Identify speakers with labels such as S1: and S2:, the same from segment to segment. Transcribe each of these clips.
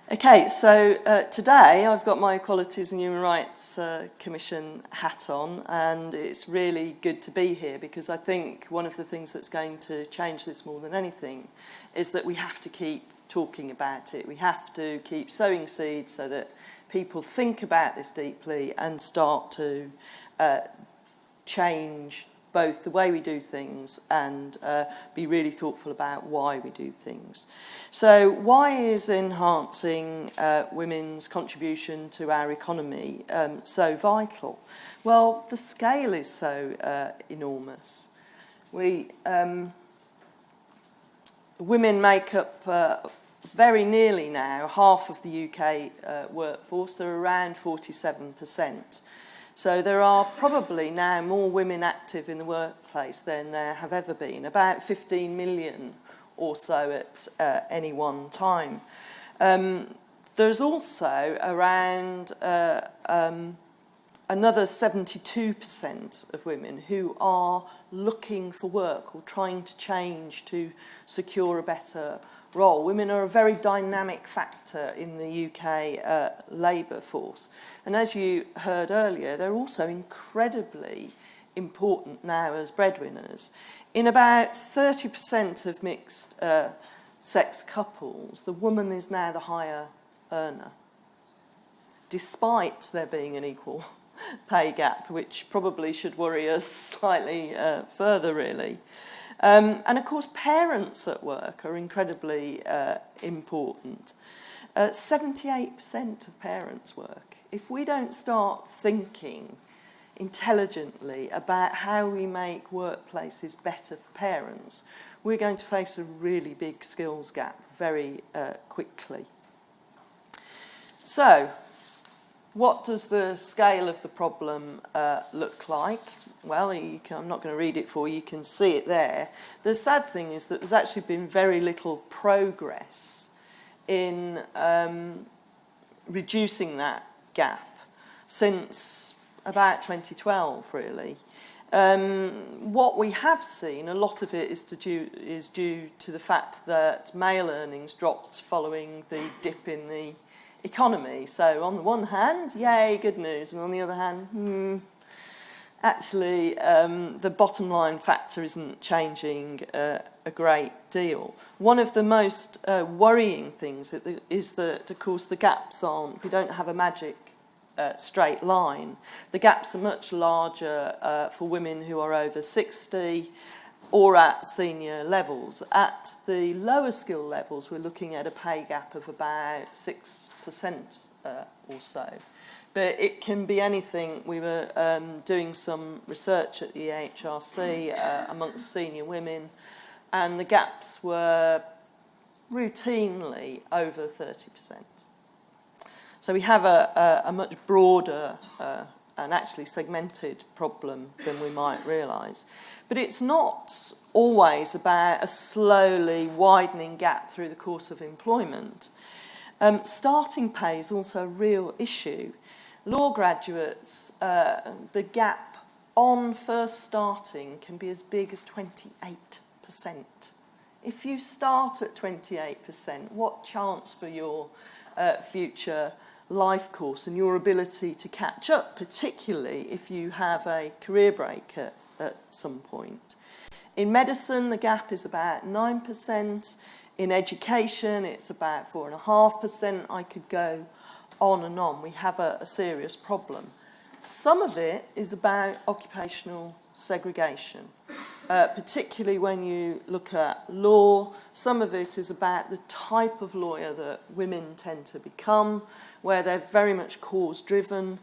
S1: Okay, so today I've got my Equalities and Human Rights Commission hat on, and it's really good to be here because I think one of the things that's going to change this more than anything is that we have to keep talking about it. We have to keep sowing seeds so that people think about this deeply and start to change both the way we do things and be really thoughtful about why we do things. So why is enhancing women's contribution to our economy so vital? Well, the scale is so enormous. Women make up very nearly now half of the UK workforce. They're around 47%. So there are probably now more women active in the workplace than there have ever been, about 15 million or so at any one time. There's also around another 72% of women who are looking for work or trying to change to secure a better role. Women are a very dynamic factor in the UK labour force. And as you heard earlier, they're also incredibly important now as breadwinners. In about 30% of mixed sex couples, the woman is now the higher earner, despite there being an equal pay gap, which probably should worry us slightly further, really. And of course, parents at work are incredibly important. 78% of parents work. If we don't start thinking intelligently about how we make workplaces better for parents, we're going to face a really big skills gap very quickly. So, what does the scale of the problem look like? Well, I'm not going to read it for you, you can see it there. The sad thing is that there's actually been very little progress in reducing that gap since about 2012, really. What we have seen, a lot of it is due to the fact that male earnings dropped following the dip in the economy. So on the one hand, yay, good news, and on the other hand, actually, the bottom line factor isn't changing a great deal. One of the most worrying things is that, of course, the gaps aren't, we don't have a magic straight line. The gaps are much larger for women who are over 60 or at senior levels. At the lower skill levels, we're looking at a pay gap of about 6% or so. But it can be anything. We were doing some research at the EHRC amongst senior women, and the gaps were routinely over 30%. So we have a much broader and actually segmented problem than we might realise. But it's not always about a slowly widening gap through the course of employment. Starting pay is also a real issue. Law graduates, the gap on first starting can be as big as 28%. If you start at 28%, what chance for your future life course and your ability to catch up, particularly if you have a career break at some point. In medicine, the gap is about 9%. In education, it's about 4.5%. I could go on and on. We have a serious problem. Some of it is about occupational segregation, particularly when you look at law. Some of it is about the type of lawyer that women tend to become, where they're very much cause-driven,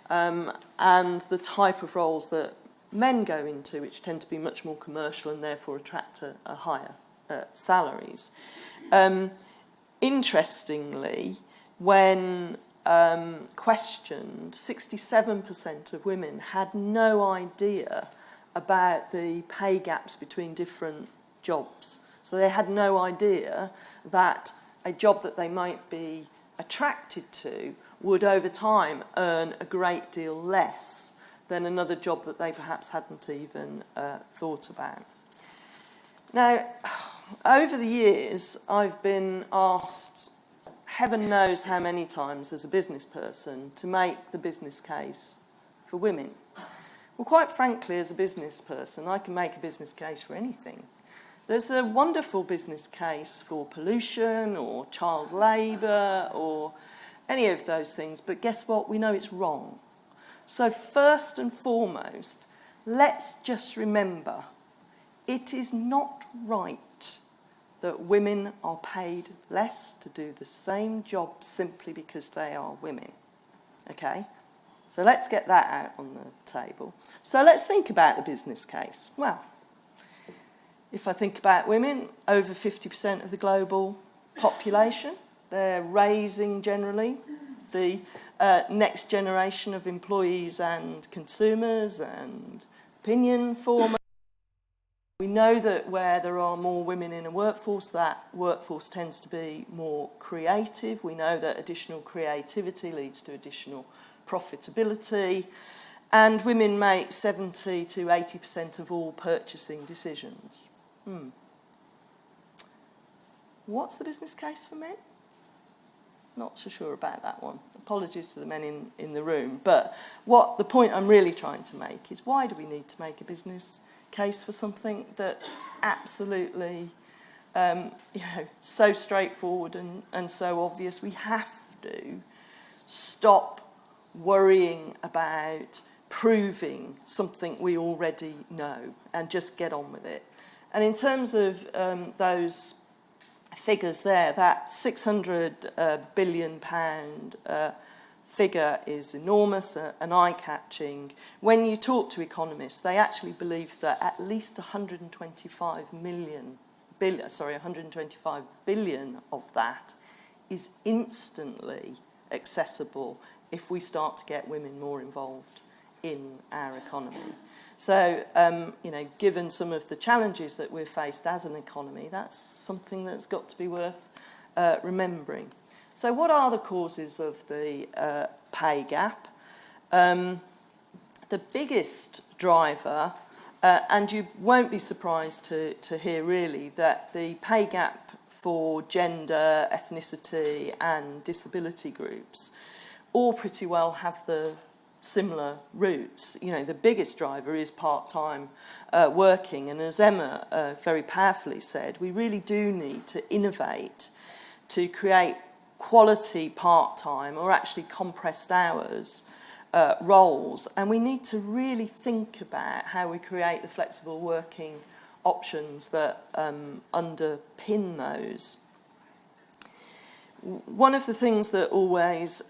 S1: and the type of roles that men go into, which tend to be much more commercial and therefore attract a higher salaries. Interestingly, when questioned, 67% of women had no idea about the pay gaps between different jobs. So they had no idea that a job that they might be attracted to would over time earn a great deal less than another job that they perhaps hadn't even thought about. Now, over the years, I've been asked heaven knows how many times as a business person to make the business case for women. Well, quite frankly, as a business person, I can make a business case for anything. There's a wonderful business case for pollution or child labour or any of those things, but guess what? We know it's wrong. So first and foremost, let's just remember, it is not right that women are paid less to do the same job simply because they are women. Okay? So let's get that out on the table. So let's think about the business case. Well, if I think about women, over 50% of the global population, they're raising generally the next generation of employees and consumers and opinion formers. We know that where there are more women in a workforce, that workforce tends to be more creative. We know that additional creativity leads to additional profitability. And women make 70 to 80% of all purchasing decisions. What's the business case for men? Not so sure about that one. Apologies to the men in the room. But the point I'm really trying to make is, why do we need to make a business case for something that's absolutely so straightforward and so obvious? We have to stop worrying about proving something we already know and just get on with it. And in terms of those figures there, that £600 billion figure is enormous and eye-catching. When you talk to economists, they actually believe that at least 125 billion of that is instantly accessible if we start to get women more involved in our economy. So, given some of the challenges that we've faced as an economy, that's something that's got to be worth remembering. So what are the causes of the pay gap? The biggest driver, and you won't be surprised to hear really, that the pay gap for gender, ethnicity and disability groups all pretty well have the similar roots. The biggest driver is part-time working, and as Emma very powerfully said, we really do need to innovate to create quality part-time or actually compressed hours roles, and we need to really think about how we create the flexible working options that underpin those. One of the things that always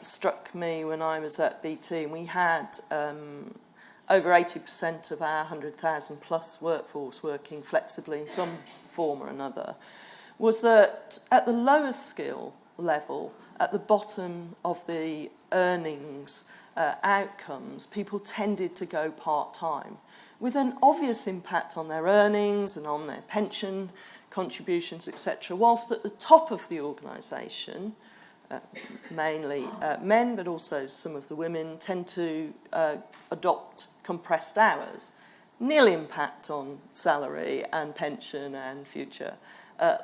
S1: struck me when I was at BT, and we had over 80% of our 100,000 plus workforce working flexibly in some form or another, was that at the lowest skill level, at the bottom of the earnings outcomes, people tended to go part-time, with an obvious impact on their earnings and on their pension contributions, etc., whilst at the top of the organisation, mainly men, but also some of the women, tend to adopt compressed hours. Nil impact on salary and pension and future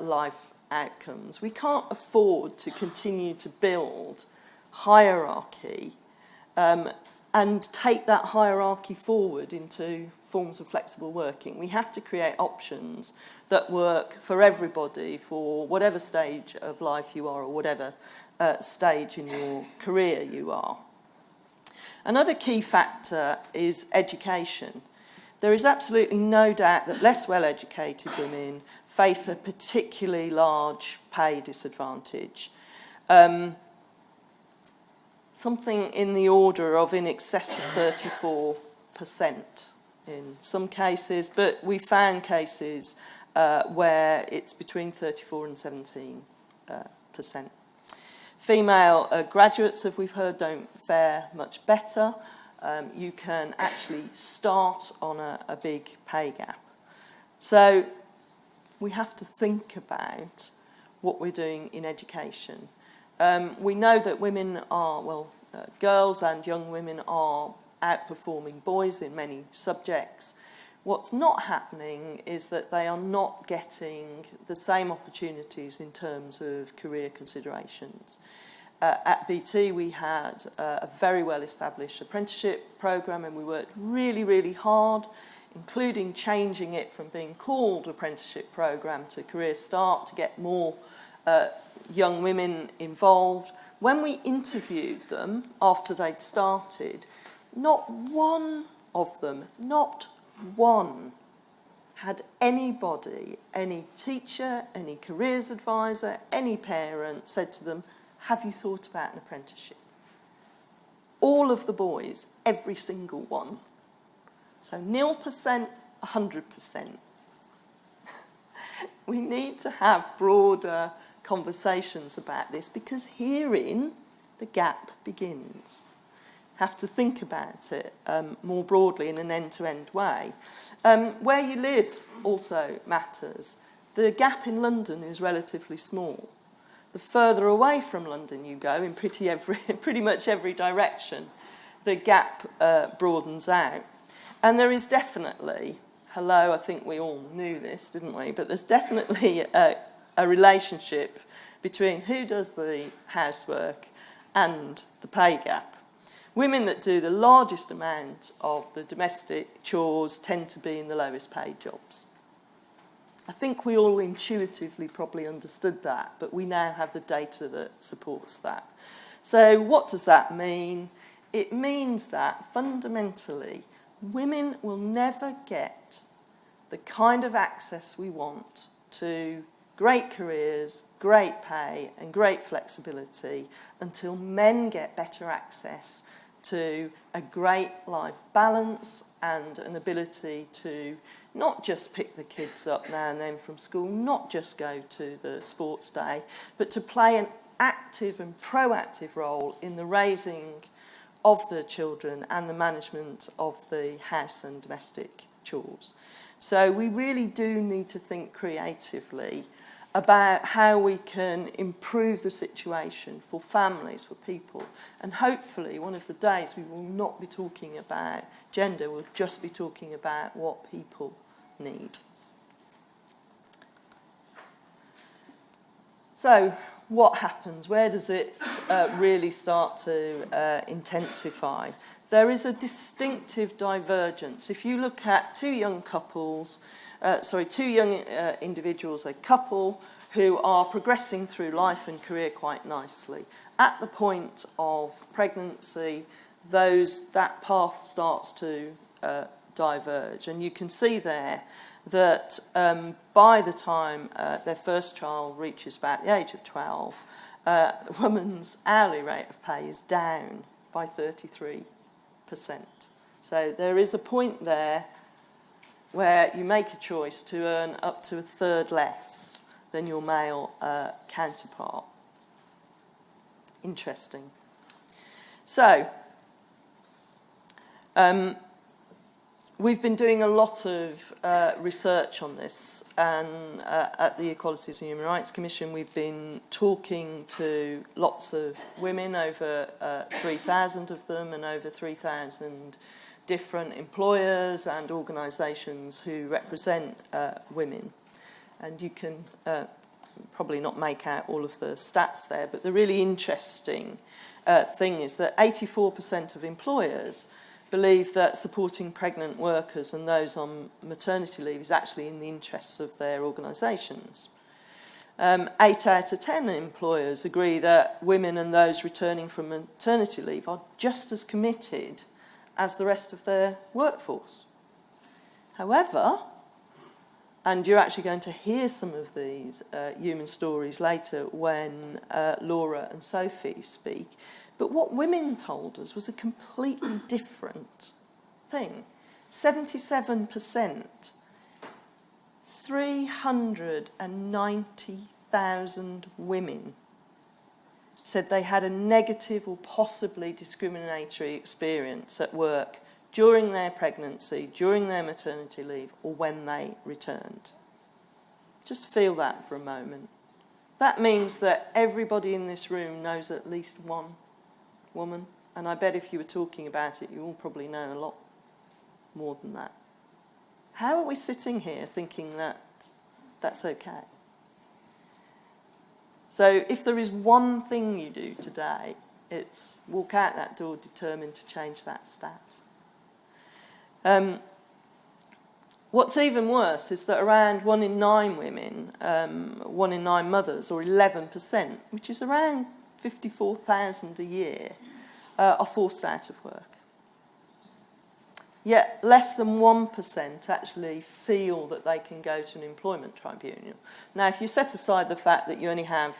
S1: life outcomes. We can't afford to continue to build hierarchy and take that hierarchy forward into forms of flexible working. We have to create options that work for everybody for whatever stage of life you are or whatever stage in your career you are. Another key factor is education. There is absolutely no doubt that less well-educated women face a particularly large pay disadvantage. Something in the order of in excess of 34% in some cases, but we found cases where it's between 34 and 17%. Female graduates, as we've heard, don't fare much better. You can actually start on a big pay gap. So we have to think about what we're doing in education. We know that women are, girls and young women are outperforming boys in many subjects. What's not happening is that they are not getting the same opportunities in terms of career considerations. At BT, we had a very well-established apprenticeship programme, and we worked really, really hard, including changing it from being called apprenticeship programme to Career Start to get more young women involved. When we interviewed them after they'd started, not one of them, not one, had anybody, any teacher, any careers advisor, any parent said to them, have you thought about an apprenticeship? All of the boys, every single one. So 0%, 100%. We need to have broader conversations about this, because herein the gap begins. Have to think about it more broadly in an end-to-end way. Where you live also matters. The gap in London is relatively small. The further away from London you go, in pretty much every direction, the gap broadens out. And there is definitely, I think we all knew this, didn't we? But there's definitely a relationship between who does the housework and the pay gap. Women that do the largest amount of the domestic chores tend to be in the lowest paid jobs. I think we all intuitively probably understood that, but we now have the data that supports that. So what does that mean? It means that fundamentally women will never get the kind of access we want to great careers, great pay and great flexibility until men get better access to a great life balance and an ability to not just pick the kids up now and then from school, not just go to the sports day, but to play an active and proactive role in the raising of the children and the management of the house and domestic chores. So we really do need to think creatively about how we can improve the situation for families, for people. And hopefully one of the days we will not be talking about gender, we'll just be talking about what people need. So what happens? Where does it really start to intensify? There is a distinctive divergence. If you look at two young individuals, a couple who are progressing through life and career quite nicely, at the point of pregnancy, that path starts to diverge. And you can see there that by the time their first child reaches about the age of 12, a woman's hourly rate of pay is down by 33%. So there is a point there where you make a choice to earn up to a third less than your male counterpart. Interesting. So, we've been doing a lot of research on this, and at the Equalities and Human Rights Commission we've been talking to lots of women, over 3,000 of them, and over 3,000 different employers and organisations who represent women. And you can probably not make out all of the stats there, but the really interesting thing is that 84% of employers believe that supporting pregnant workers and those on maternity leave is actually in the interests of their organisations. 8 out of 10 employers agree that women and those returning from maternity leave are just as committed as the rest of their workforce. However, and you're actually going to hear some of these human stories later when Laura and Sophie speak, but what women told us was a completely different thing. 77%, 390,000 women said they had a negative or possibly discriminatory experience at work during their pregnancy, during their maternity leave, or when they returned. Just feel that for a moment. That means that everybody in this room knows at least one woman, and I bet if you were talking about it, you all probably know a lot more than that. How are we sitting here thinking that that's okay? So if there is one thing you do today, it's walk out that door determined to change that stat. What's even worse is that around 1 in 9 women, 1 in 9 mothers, or 11%, which is around 54,000 a year, are forced out of work. Yet less than 1% actually feel that they can go to an employment tribunal. Now, if you set aside the fact that you only have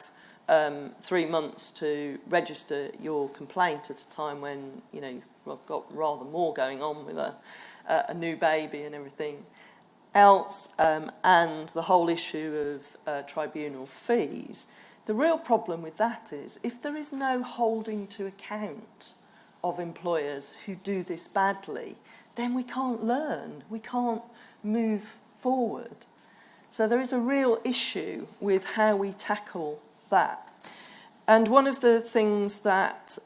S1: 3 months to register your complaint at a time when, you know, you've got rather more going on with a new baby and everything else, and the whole issue of tribunal fees, the real problem with that is if there is no holding to account of employers who do this badly, then we can't learn, we can't move forward. So there is a real issue with how we tackle that. And one of the things that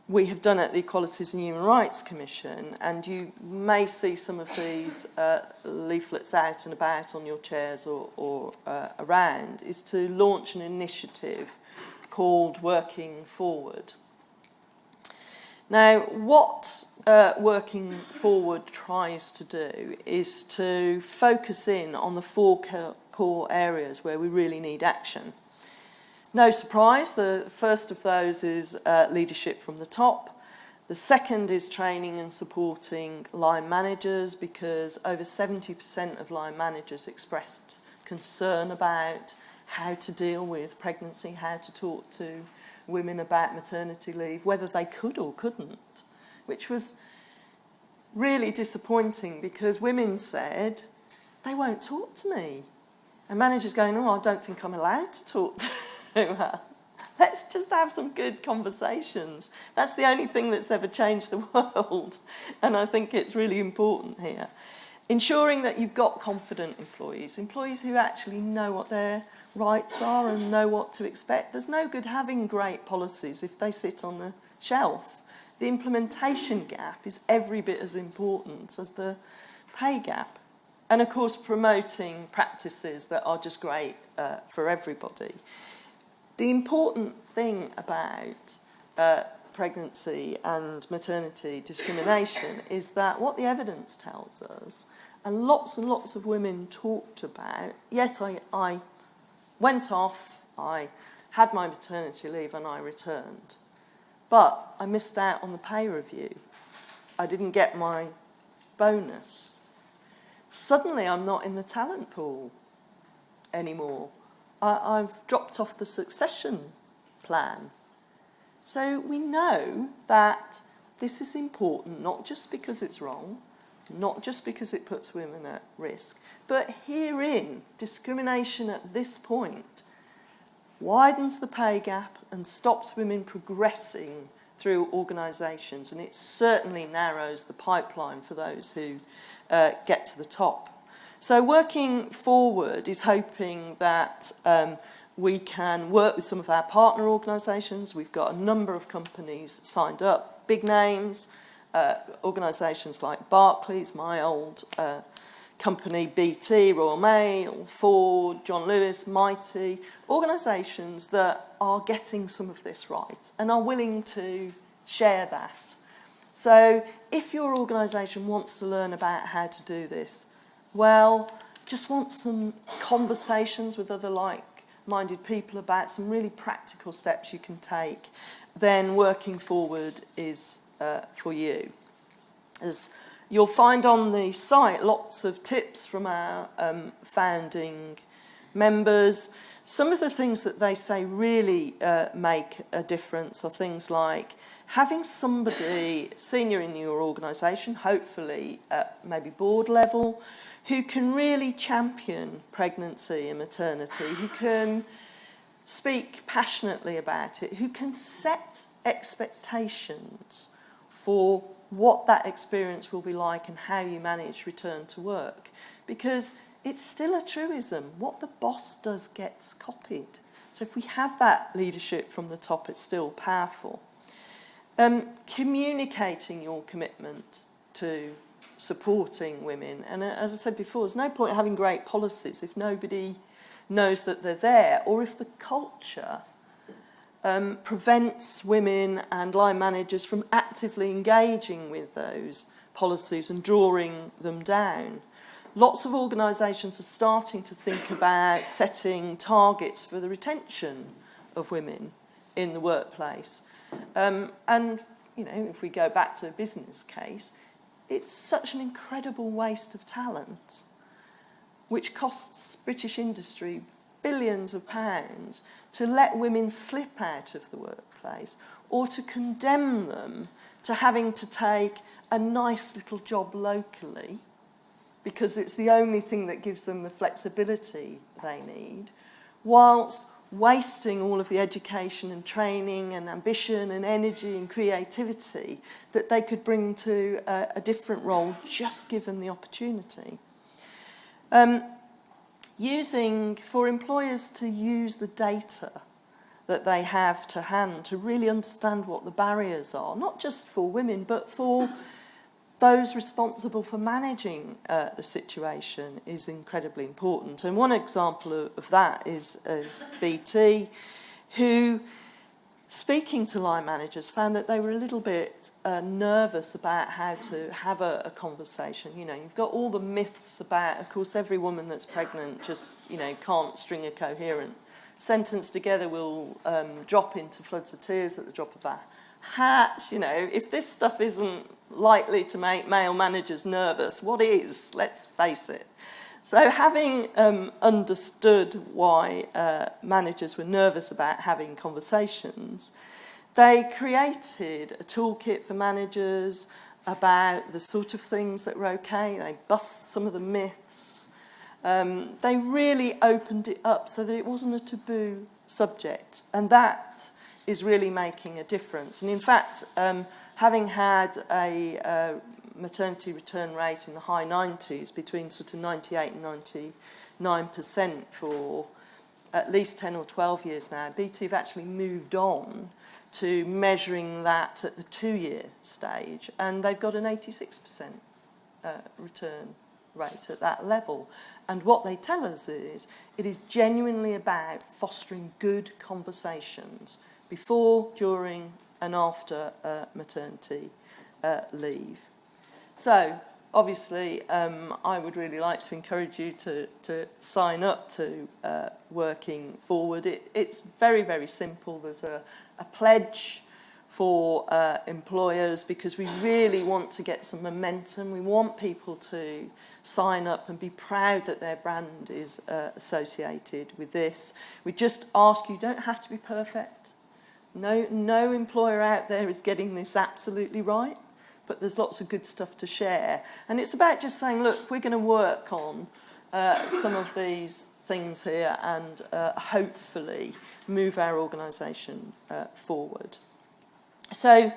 S1: we have done at the Equalities and Human Rights Commission, and you may see some of these leaflets out and about on your chairs or around, is to launch an initiative called Working Forward. Now, what Working Forward tries to do is to focus in on the 4 core areas where we really need action. No surprise, the first of those is leadership from the top. The second is training and supporting line managers, because over 70% of line managers expressed concern about how to deal with pregnancy, how to talk to women about maternity leave, whether they could or couldn't, which was really disappointing because women said, they won't talk to me. And managers going, oh, I don't think I'm allowed to talk to her. Let's just have some good conversations. That's the only thing that's ever changed the world. And I think it's really important here. Ensuring that you've got confident employees who actually know what their rights are and know what to expect. There's no good having great policies if they sit on the shelf. The implementation gap is every bit as important as the pay gap. And of course, promoting practices that are just great for everybody. The important thing about pregnancy and maternity discrimination is that what the evidence tells us, and lots of women talked about, yes, I went off, I had my maternity leave and I returned. But I missed out on the pay review. I didn't get my bonus. Suddenly I'm not in the talent pool anymore. I've dropped off the succession plan. So we know that this is important, not just because it's wrong, not just because it puts women at risk, but herein, discrimination at this point widens the pay gap and stops women progressing through organisations, and it certainly narrows the pipeline for those who get to the top. So Working Forward is hoping that we can work with some of our partner organisations. We've got a number of companies signed up, big names, organisations like Barclays, my old company, BT, Royal Mail, Ford, John Lewis, Mighty, organisations that are getting some of this right and are willing to share that. So if your organisation wants to learn about how to do this, well, just want some conversations with other like-minded people about some really practical steps you can take, then Working Forward is for you. As you'll find on the site lots of tips from our founding members. Some of the things that they say really make a difference are things like having somebody senior in your organisation, hopefully at maybe board level, who can really champion pregnancy and maternity, who can speak passionately about it, who can set expectations for what that experience will be like and how you manage return to work. Because it's still a truism. What the boss does gets copied. So if we have that leadership from the top, it's still powerful. Communicating your commitment to supporting women. And as I said before, there's no point having great policies if nobody knows that they're there, or if the culture prevents women and line managers from actively engaging with those policies and drawing them down. Lots of organisations are starting to think about setting targets for the retention of women in the workplace. And, you know, if we go back to a business case, it's such an incredible waste of talent, which costs British industry billions of pounds, to let women slip out of the workplace or to condemn them to having to take a nice little job locally because it's the only thing that gives them the flexibility they need, whilst wasting all of the education and training and ambition and energy and creativity that they could bring to a different role just given the opportunity. For employers to use the data that they have to hand to really understand what the barriers are, not just for women, but for those responsible for managing the situation, is incredibly important. And one example of that is BT, who, speaking to line managers, found that they were a little bit nervous about how to have a conversation. You know, you've got all the myths about, of course, every woman that's pregnant just, you know, can't string a coherent sentence together, will drop into floods of tears at the drop of a hat. You know, if this stuff isn't likely to make male managers nervous, what is? Let's face it. So having understood why managers were nervous about having conversations, they created a toolkit for managers about the sort of things that were okay. They bust some of the myths. They really opened it up so that it wasn't a taboo subject. And that is really making a difference. And in fact, having had a maternity return rate in the high 90s, between sort of 98 and 99% for at least 10 or 12 years now, BT have actually moved on to measuring that at the 2-year stage, and they've got an 86% return rate at that level. And what they tell us is it is genuinely about fostering good conversations before, during and after maternity leave. So, obviously, I would really like to encourage you to sign up to Working Forward. It's very, very simple. There's a pledge for employers because we really want to get some momentum. We want people to sign up and be proud that their brand is associated with this. We just ask you, don't have to be perfect. No employer out there is getting this absolutely right, but there's lots of good stuff to share. And it's about just saying, look, we're going to work on some of these things here and hopefully move our organisation forward. So,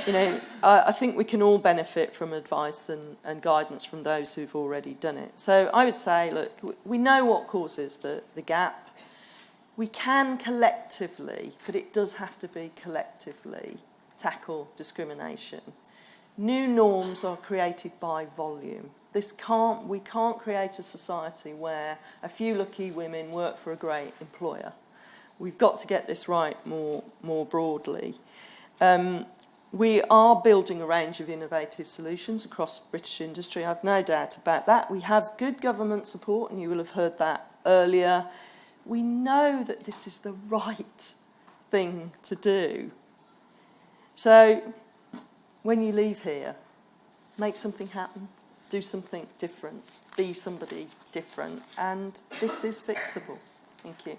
S1: you know, I think we can all benefit from advice and guidance from those who've already done it. So I would say, look, we know what causes the gap. We can collectively, but it does have to be collectively, tackle discrimination. New norms are created by volume. We can't create a society where a few lucky women work for a great employer. We've got to get this right more broadly. We are building a range of innovative solutions across British industry. I've no doubt about that. We have good government support, and you will have heard that earlier. We know that this is the right thing to do. So when you leave here, make something happen, do something different, be somebody different, and this is fixable. Thank you.